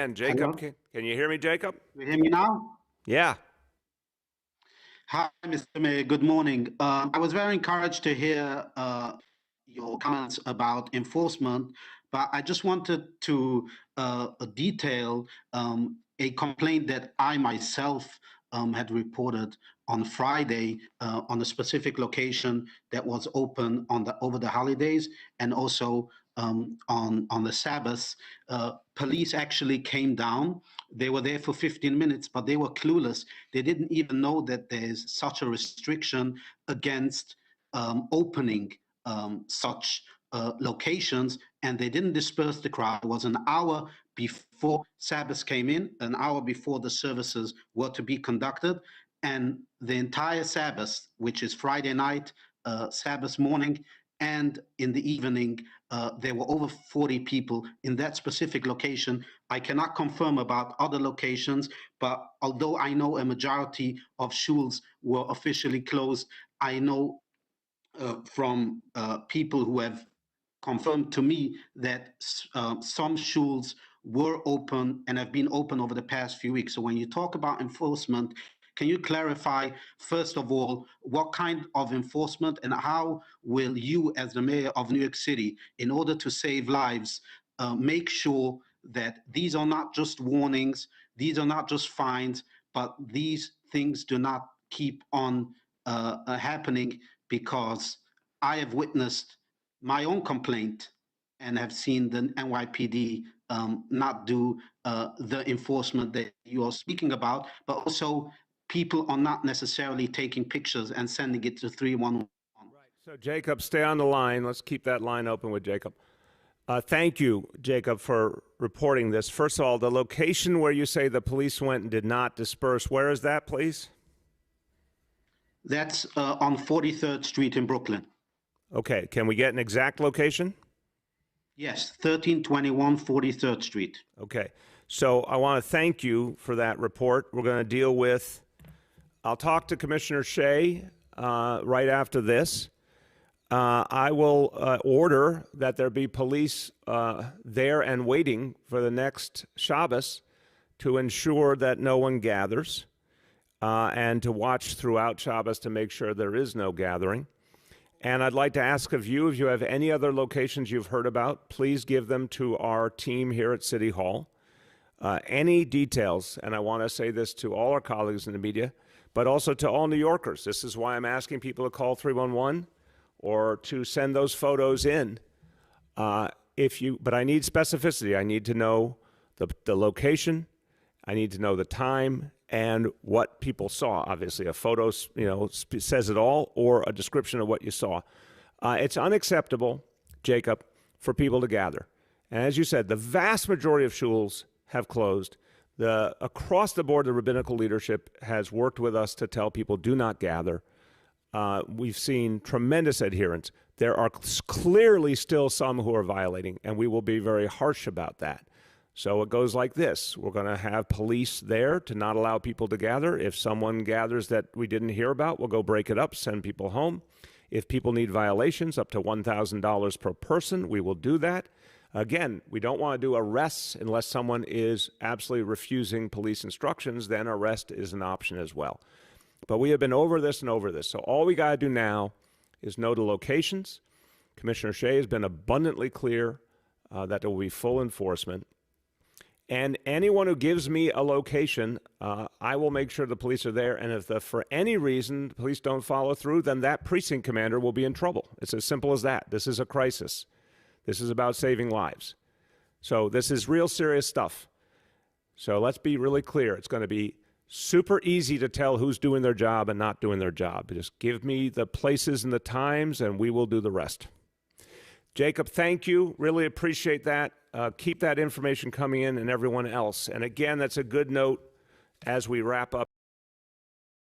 And Jacob, can you hear me, Jacob? You hear me now? Yeah. Hi, Mr. Mayor. Good morning. I was very encouraged to hear your comments about enforcement, but I just wanted to detail a complaint that I myself had reported on Friday on a specific location that was open over the holidays and also on the Sabbath. Police actually came down. They were there for 15 minutes, but they were clueless. They didn't even know that there's such a restriction against opening such locations, and they didn't disperse the crowd. It was an hour before Sabbath came in, an hour before the services were to be conducted, and the entire Sabbath, which is Friday night, Sabbath morning, and in the evening, there were over 40 people in that specific location. I cannot confirm about other locations, but although I know a majority of shuls were officially closed, I know from people who have confirmed to me that some shuls were open and have been open over the past few weeks. So when you talk about enforcement, can you clarify, first of all, what kind of enforcement and how will you, as the mayor of New York City, in order to save lives, make sure that these are not just warnings, these are not just fines, but these things do not keep on happening? Because I have witnessed my own complaint and have seen the NYPD not do the enforcement that you are speaking about, but also people are not necessarily taking pictures and sending it to 311. Right. So, Jacob, stay on the line. Let's keep that line open with Jacob. Thank you, Jacob, for reporting this. First of all, the location where you say the police went and did not disperse, where is that, please? That's on 43rd Street in Brooklyn. Okay. Can we get an exact location? Yes, 1321 43rd Street. Okay. So I want to thank you for that report. We're going to deal with, I'll talk to Commissioner Shea right after this. I will order that there be police there and waiting for the next Shabbos to ensure that no one gathers and to watch throughout Shabbos to make sure there is no gathering. And I'd like to ask of you, if you have any other locations you've heard about, please give them to our team here at City Hall. Any details, and I want to say this to all our colleagues in the media, but also to all New Yorkers. This is why I'm asking people to call 311 or to send those photos in. But I need specificity. I need to know the location. I need to know the time and what people saw. Obviously, a photo, says it all, or a description of what you saw. It's unacceptable, Jacob, for people to gather. And as you said, the vast majority of shuls have closed. Across the board, the rabbinical leadership has worked with us to tell people do not gather. We've seen tremendous adherence. There are clearly still some who are violating, and we will be very harsh about that. So it goes like this. We're going to have police there to not allow people to gather. If someone gathers that we didn't hear about, we'll go break it up, send people home. If people need violations, up to $1,000 per person, we will do that. Again, we don't want to do arrests unless someone is absolutely refusing police instructions. Then arrest is an option as well. But we have been over this and over this. So all we got to do now is know the locations. Commissioner Shea has been abundantly clear that there will be full enforcement. And anyone who gives me a location, I will make sure the police are there. And if for any reason the police don't follow through, then that precinct commander will be in trouble. It's as simple as that. This is a crisis. This is about saving lives. So this is real serious stuff. So let's be really clear. It's going to be super easy to tell who's doing their job and not doing their job. Just give me the places and the times, and we will do the rest. Jacob, thank you. Really appreciate that. Keep that information coming in, and everyone else. And again, that's a good note as we wrap up.